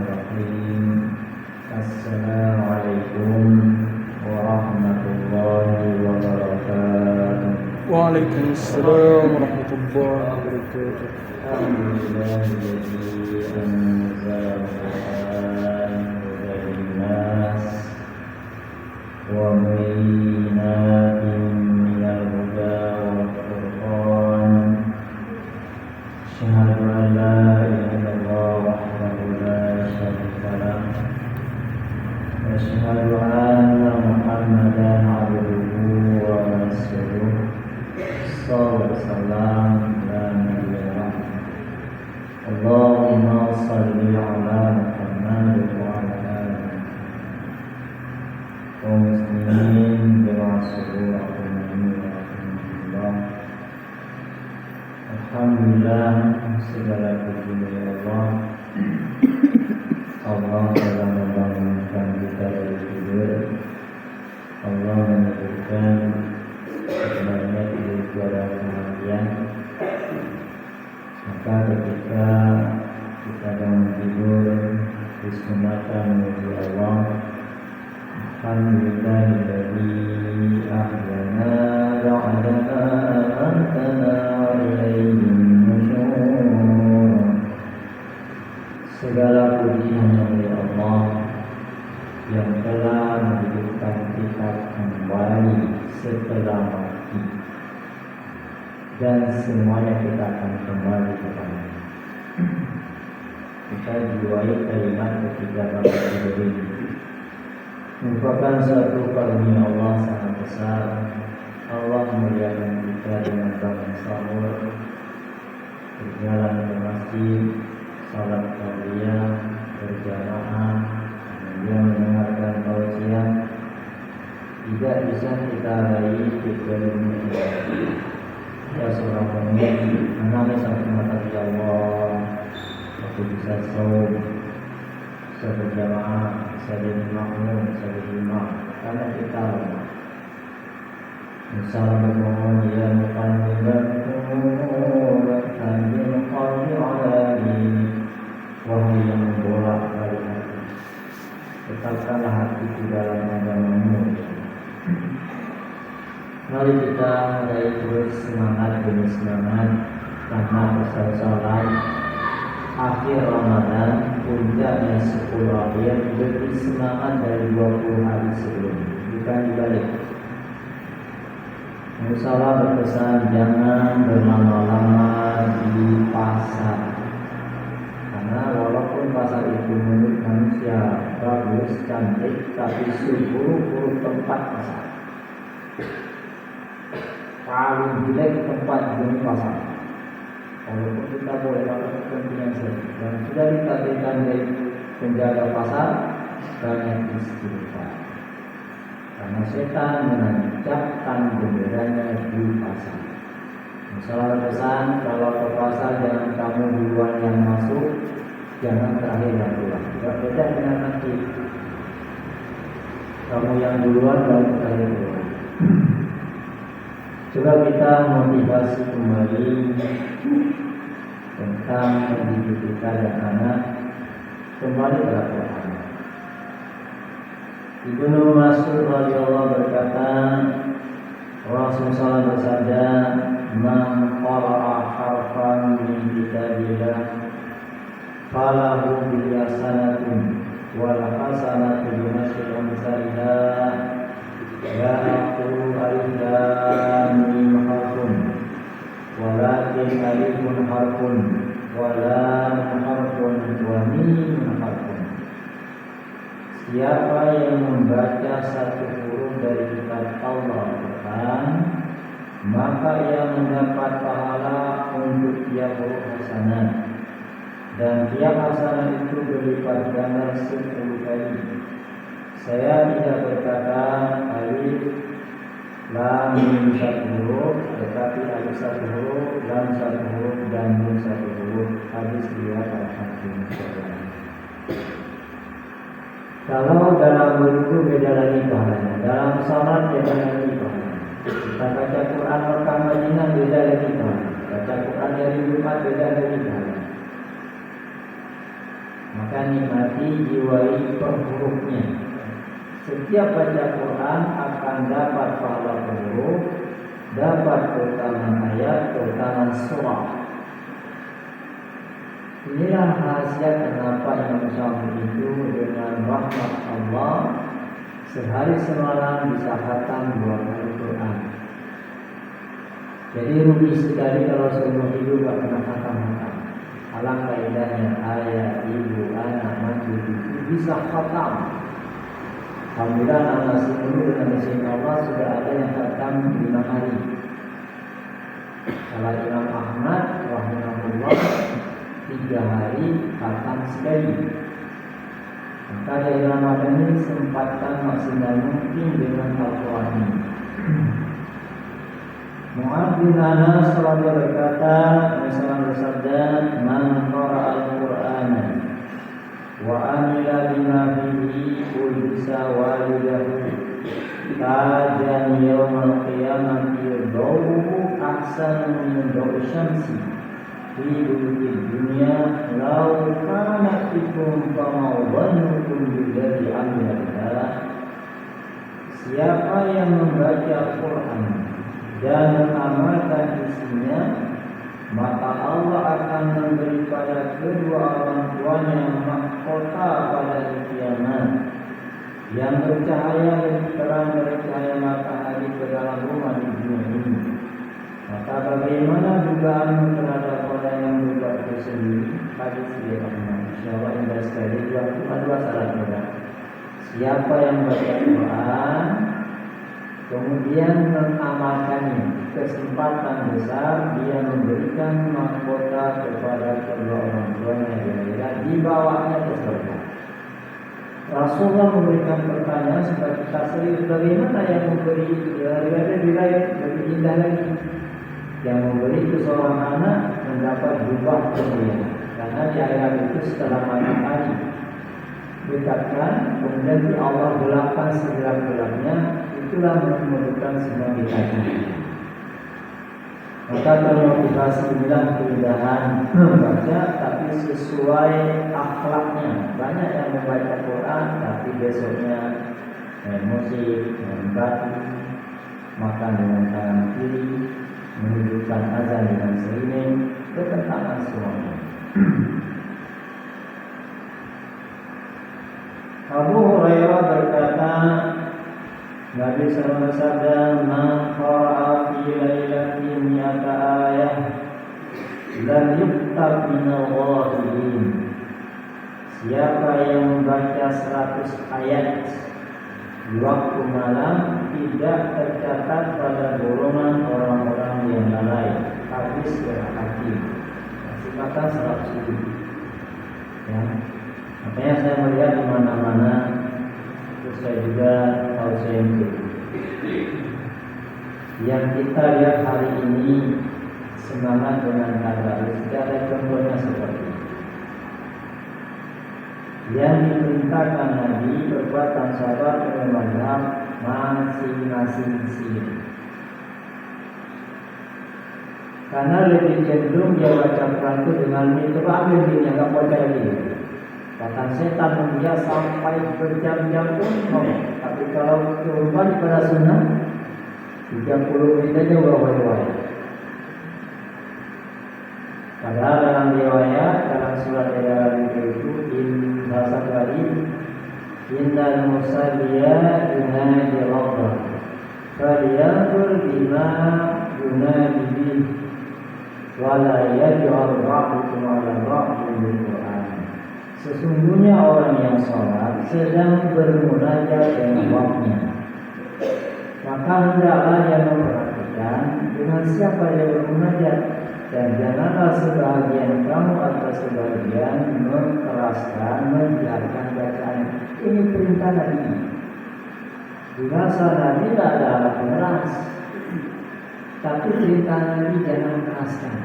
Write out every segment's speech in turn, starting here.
Bismillahirrahmanirrahim. Assalamualaikum warahmatullahi wabarakatuh. Waalaikumsalam warahmatullahi wabarakatuh. Alhamdulillahilladzi anzala al-Qur'an hudan linnas wa bayyinatin minal huda wal furqan. Asyhadu an la ilaha illallah wahdahu la syarika lah wa asyhadu anna Muhammadan abduhu wa rasuluh. Sallallahu alaihi wasallam ala nabiyina Allahumma shalli ala Muhammad wa ala ali kaum muslimin Alhamdulillah, segala puji bagi Allah. Allah telah membangunkan kita dari tidur. Allah menyebutkan sebenarnya tidur itu adalah kebahagiaan. Maka ketika kita bangun tidur, bismillah menuju Allah. Alhamdulillahilladzi ahyana ba'da ma amatana wa ilaihin nusyur. Segala puji hanya milik Allah yang telah menghidupkan kita kembali setelah mati, dan semuanya kita akan kembali kepada-Nya. Kita jiwai kalimat ketika bangun tidur ini merupakan suatu karunia Allah sangat besar. Allah memuliakan kita dengan bangun sahur, berjalan ke masjid, salat tahliyah berjamaah, kemudian mendengarkan tausiah. Tidak bisa kita raih kecuali dengan ya seorang mukmin menangis sampai mata Allah waktu bisa saum, bisa berjamaah, bisa jadi makmum, bisa jadi imam, karena kita misalnya bermohon ya muqallibal qulub tsabbit qalbi ala dinik. Wahai yang membolak-balik hati, tetapkanlah hatiku dalam agamamu. Mari kita mulai terus semangat demi semangat, karena bersalat akhir Ramadan, puncaknya 10 akhir, lebih semangat dari 20 hari sebelumnya. Bukan dibalik. Musalah berpesan jangan berlama-lama di pasar, karena walaupun pasar itu menurut manusia bagus, cantik, tapi seburuk-buruk tempat pasar. Paling jelek tempat di pasar. Walaupun kita boleh lakukan kepentingan saja, dan sudah ditakdirkan dari penjaga pasar banyak istighfar, karena setan menancapkan benderanya di pasar. Misalnya pesan, kalau ke pasar jangan kamu duluan yang masuk, jangan terakhir yang keluar. Tidak beda dengan nanti kamu yang duluan baru terakhir keluar. Coba kita motivasi kembali tentang mendidik kita dan anak kembali pada Quran. Ibnu Mas'ud radhiyallahu berkata, Rasulullah bersabda, "Man qara'a harfan min kitabillah falahu bihi hasanatun wal hasanatu bi asyri amsalha." Ya aqulu alif lam mim harfun walakin alifun harfun wa lam harfun wa mim harfun. Siapa yang membaca satu huruf dari kitab Allah Al-Quran, maka ia mendapat pahala untuk tiap huruf hasanah, dan tiap hasanah itu berlipat ganda 10 kali. Saya tidak berkata alif lam mim satu huruf, tetapi alif satu huruf, lam satu huruf, dan mim satu huruf. Hadis riwayat Al-Hakim. Kalau dalam wudhu beda lagi pahalanya, dalam salat beda lagi pahalanya. Kita baca Quran Mekah Madinah beda lagi pahalanya. Baca Quran dari Jumat beda lagi pahalanya. Maka nikmati, jiwai per hurufnya. Setiap baca Quran akan dapat pahala per huruf, dapat keutamaan ayat, keutamaan surah. Inilah rahasia kenapa Imam Syafi'i itu dengan rahmat Allah sehari semalam bisa khatam 2 kali Quran. Jadi rugi sekali kalau seumur hidup gak pernah khatam-khatam. Alangkah indahnya ayah, ibu, anak, mantu itu bisa khatam. Alhamdulillah anak nasi dulu dengan izin Allah sudah ada yang khatam 5 hari. Kalau Imam Ahmad rahimahullah 3 hari khatam sekali. Maka dari Ramadan ini sempatkan maksimal mungkin dengan Al-Quran ini. Mu'adz bin Anas radhiyallahu berkata, Rasulullah bersabda, "Man qara'a al-Qur'ana wa amila bima fihi ulbisa walidahu tajan yawmal qiyamati dawuhu ahsanu min dawi syamsi fi dunya law kana fikum fama dhannukum billadhi amila." Siapa yang membaca Al-Quran dan mengamalkan isinya, maka Allah akan memberi pada kedua orang tuanya mahkota pada hari kiamat yang bercahaya lebih terang dari cahaya matahari ke dalam rumah di dunia ini. Maka bagaimana dugaanmu terhadap orang yang berbuat itu sendiri? Hadis dari Ahmad. Insyaallah indah sekali. Dua syarat mudah. Siapa yang baca Quran kemudian mengamalkannya, kesempatan besar dia memberikan mahkota kepada kedua orang tuanya yang dibawanya ke surga. Rasulullah memberikan pertanyaan supaya kita serius, bagaimana yang memberi itu? Ada lebih indah lagi. Yang memberi itu seorang anak mendapat jubah kemuliaan, karena di akhirat itu setelah matahari dekatkan, kemudian di Allah gelapkan segelap-gelapnya, itulah menemukan semua kita. Maka kalau motivasi bilang keindahan membaca, tapi sesuai akhlaknya. Banyak yang membaca Quran tapi besoknya main musik, main batu, makan dengan tangan kiri, menunjukkan azan dengan seiring, bertentangan semuanya. Abu Hurairah berkata, Nabi SAW bersabda, "Man qara'a fi lailatin mi'ata ayah lam yuktab minal ghafilin." Siapa yang membaca 100 ayat di waktu malam tidak tercatat pada golongan orang-orang yang lalai. Habis berhati. Masih makan 100 ribu. Ya. Makanya saya melihat di mana-mana, terus saya juga tahu saya yang kita lihat hari ini semangat dengan tadarus, tidak ada contohnya seperti ini. Yang diperintahkan Nabi perbuatan sabar dengan mazhab masing-masing sendiri. Karena lebih cenderung dia baca Quran itu dengan itu ambil dia nggak baca lagi. Bahkan setan dia sampai berjam-jam pun mau. Tapi kalau kembali pada sunnah 30 menit aja wawai-wawai. Padahal dalam riwayat dalam surat Al-Baqarah itu salah satu kali innal musalliya yunadi Allah falyanzur bima yunadi bihi wala yaj'al ba'dukum 'ala ba'din bil Qur'an. Sesungguhnya orang yang sholat sedang bermunajat dengan Rabbnya. Maka hendaklah dia memperhatikan dengan siapa dia bermunajat, dan janganlah sebahagian kamu atau sebahagian mengeraskan, menjalankan bacaan. Ini perintah Nabi. Di masa Nabi tidak ada alat keras, tapi perintah Nabi jangan keraskan.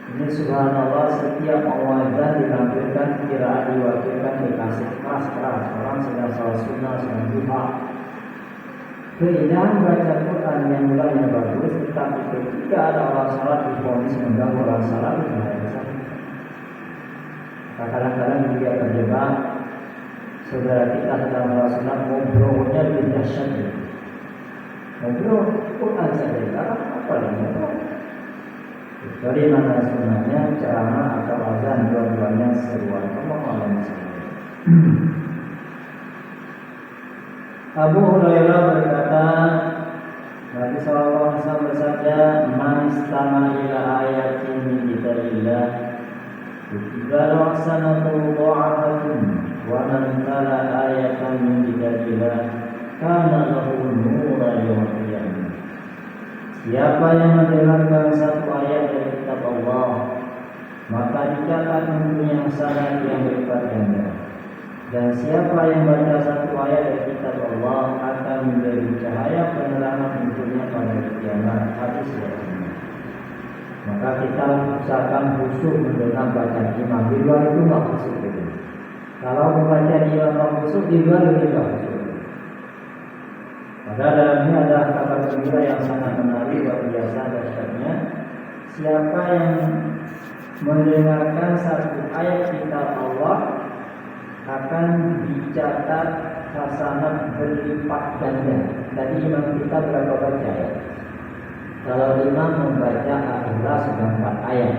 Ini subhanallah, setiap awazan ditampilkan kiraan diwakilkan dikasih keras-keras. Orang sedang salat sunnah, sedang duha. Keindahan baca Quran yang mulanya bagus, tetapi ketika ada orang salat divonis mengganggu orang salat, bahaya besar. Kadang-kadang juga terjebak saudara kita sedang melaksanakan ngobrolnya lebih dahsyat. Ngobrol Quran saja, apa lagi ngobrol? Dari mana sebenarnya ceramah atau azan dua-duanya seruan. Allah alam. Abu Hurairah berkata, Nabi sallallahu alaihi wasallam bersabda, "Man istama ila ayatin min kitabillah, kutiba laksanahu dha'afatun, wa man tala ayatan min kitabillah, kana lahu nuran yawmal qiyamah." Siapa yang mendengarkan satu ayat dari kitab Allah, maka dicatat untuknya hasanat yang berlipat ganda. Dan siapa yang baca satu ayat dari kitab Allah akan menjadi cahaya penerangan untuknya pada hari kiamat. Hadis ya. Maka kita usahakan khusyuk mendengar bacaan imam. Di luar itu nggak khusyuk gitu. Kalau membaca di imam khusyuk, di luar itu nggak khusyuk. Pada dalamnya ada kabar gembira yang sangat menarik, luar biasa dahsyatnya. Siapa yang mendengarkan satu ayat kitab Allah akan dicatat hasanat berlipat ganda. Tadi imam kita berapa baca ya? Kalau imam membaca Al-Ikhlas sudah 4 ayat,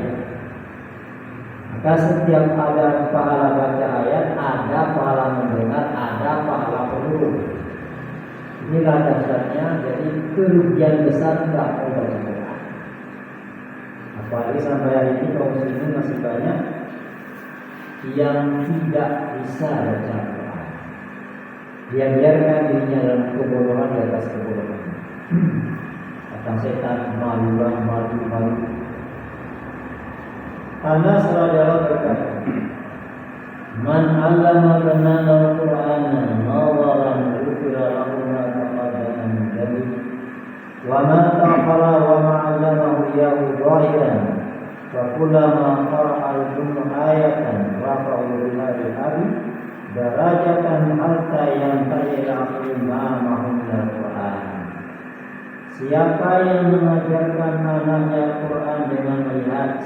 maka setiap ada pahala baca ayat, ada pahala mendengar, ada pahala penurut. Inilah dasarnya, jadi kerugian besar tidak mau baca Quran. Apalagi sampai hari ini kaum muslimin masih banyak yang tidak bisa baca Quran. Dia biarkan dirinya dalam kebodohan di atas kebodohan. Kata setan, malu. Anas radhiyallahu berkata, "Man 'allama banana al-Qur'ana nawaran ghufira lahu ma taqaddama min dhanbi wa ma ta'akhkhara wa ma 'allamahu iyyahu dhahiran fa kullama qara'a al-jumla ayatan rafa'u biha al-abi darajatan hatta yantahi al-aqli ma ma'humul Qur'an." Siapa yang mengajarkan anaknya Quran dengan melihat,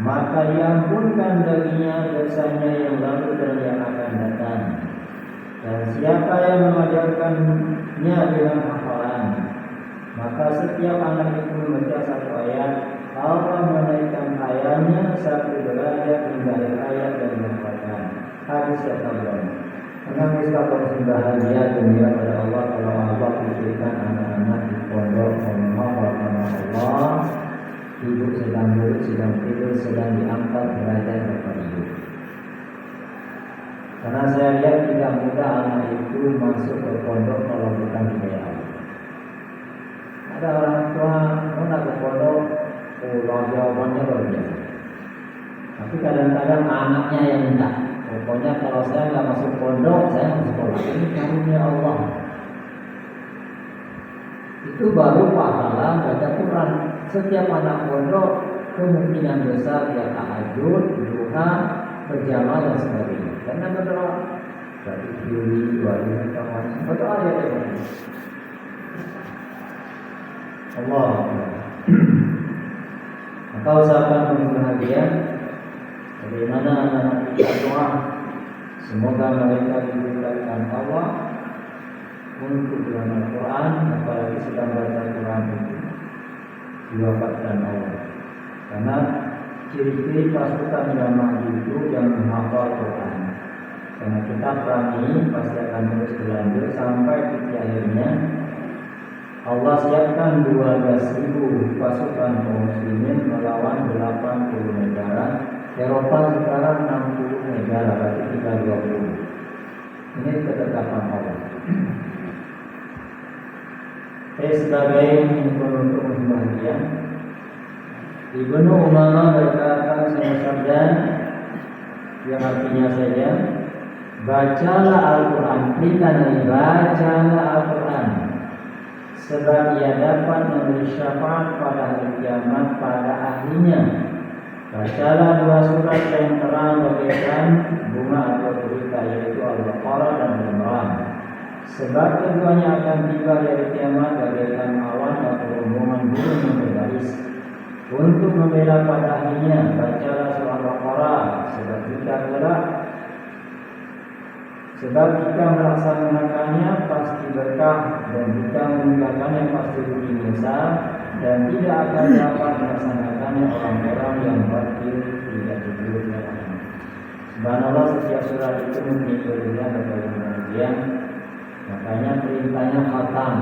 maka diampunkan baginya dosanya yang lalu dan yang akan datang. Dan siapa yang mengajarkannya dengan hafalan, maka setiap anak itu membaca satu ayat, Allah menaikkan ayatnya satu derajat hingga ayat dan menghafalkan. Hadis yang Tabrani. Menangis kapal bahagia gembira pada Allah kalau Allah diberikan anak-anak di pondok menghafalkan Allah. Ibu sedang duduk, sedang tidur, sedang diangkat derajat dapat hidup. Karena saya lihat tidak mudah anak itu masuk ke pondok kalau bukan hidayah Allah. Ada orang tua nak ke pondok, jawabannya luar biasa. Tapi kadang-kadang anaknya yang minta. Pokoknya kalau saya nggak masuk pondok, saya masuk sekolah. Ini karunia Allah. Itu baru pahala baca Quran. Setiap anak pondok kemungkinan besar dia tahajud, duha, berjamaah dan sebagainya. Karena berdoa dari Juli 2000 berdoa ya teman. Allah. Maka usahakan berbahagia. Bagaimana anak-anak kita doa, semoga mereka diberikan Allah untuk belajar Quran, apalagi sedang baca Quran itu diwafatkan Allah. Karena ciri-ciri pasukan jamaah itu yang menghafal Quran. Karena kita perangi pasti akan terus berlanjut sampai titik akhirnya Allah siapkan 12.000 pasukan kaum muslimin melawan 80 negara. Eropa sekarang 60 negara, berarti 320. Ini ketetapan Allah. Sebagai penutup bahagia, Ibnu Umamah berkata sabda yang artinya saja, bacalah Al-Quran, perintah Nabi, bacalah Al-Quran, sebab ia dapat memberi syafaat pada hari kiamat pada ahlinya. Bacalah 2 surat yang terang bagaikan bunga atau berita, yaitu Al-Baqarah dan Al-Imran. Sebab keduanya akan tiba dari kiamat bagaikan awan atau rombongan burung yang berbaris. Untuk membela padanya, bacalah surah Al-Baqarah, sebab jika melaksanakannya pasti berkah, dan jika meninggalkannya pasti rugi Musa, dan tidak akan dapat melaksanakannya orang-orang yang batil tidak diberi Allah. Subhanallah, setiap surat itu mempunyai kelebihan dan pengertian. Makanya perintahnya khatam.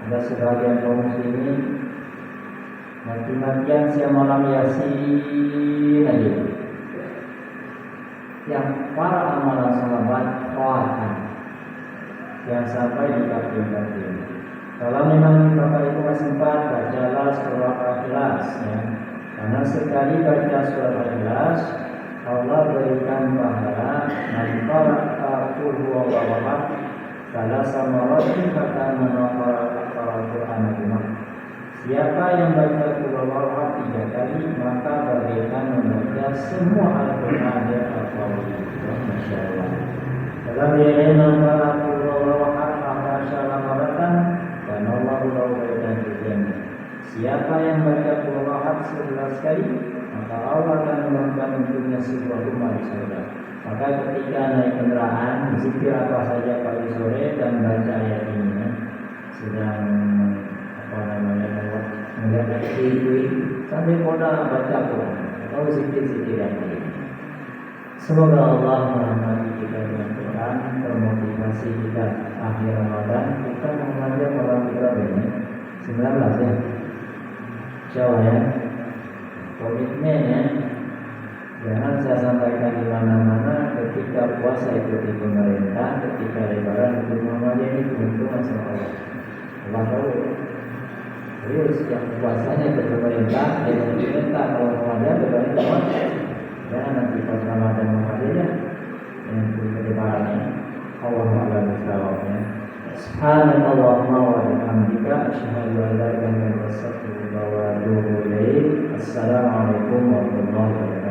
Ada sebagian kaum muslimin mati-matian siang malam Yasin aja. Yang para amalan sahabat khatam yang sampai di kafir-kafir. Kalau memang Bapak Ibu masih sempat, bacalah surah Al-Ikhlas ya. Karena sekali baca surah Al-Ikhlas, Allah berikan pahala manfaat qul huwallahu ahad salasa marratin kata menafal Al-Qur'an al-Azim. Siapa yang baca qul huwallahu ahad 3 kali, maka bagaikan membaca semua Al-Qur'an yang al-Fatihah. Masyaallah. Dalam riwayat qul huwallahu ahad 10 marratan dan Allah berikan jannah. Siapa yang baca qul huwallahu ahad 11 kali, maka Allah akan memberikan untuknya sebuah rumah di surga. Maka ketika naik kendaraan, zikir apa saja pagi sore dan baca ayat ini ya. Sedang melihat TV sambil modal baca Quran atau zikir-zikir yang lain. Semoga Allah merahmati kita dengan Quran, termotivasi kita akhir Ramadan. Kita mengajar orang kita ini 19 ya. Insyaallah ya. Komitmen ya. Jangan saya sampaikan di mana-mana. Ketika puasa ikuti pemerintah, ketika lebaran ikuti Muhammadiyah, ini keuntungan sama Allah. Allah tahu. Serius, yang puasanya ke pemerintah, yang pemerintah kalau Muhammadiyah pemerintah. Jangan nanti pas Ramadan Muhammadiyah yang ikuti lebarannya. Allah Ta'ala bisawabnya. Subhanallahumma wa bihamdika asyhadu an la ilaha illa anta astaghfiruka wa atubu ilaik. Assalamualaikum warahmatullahi wabarakatuh.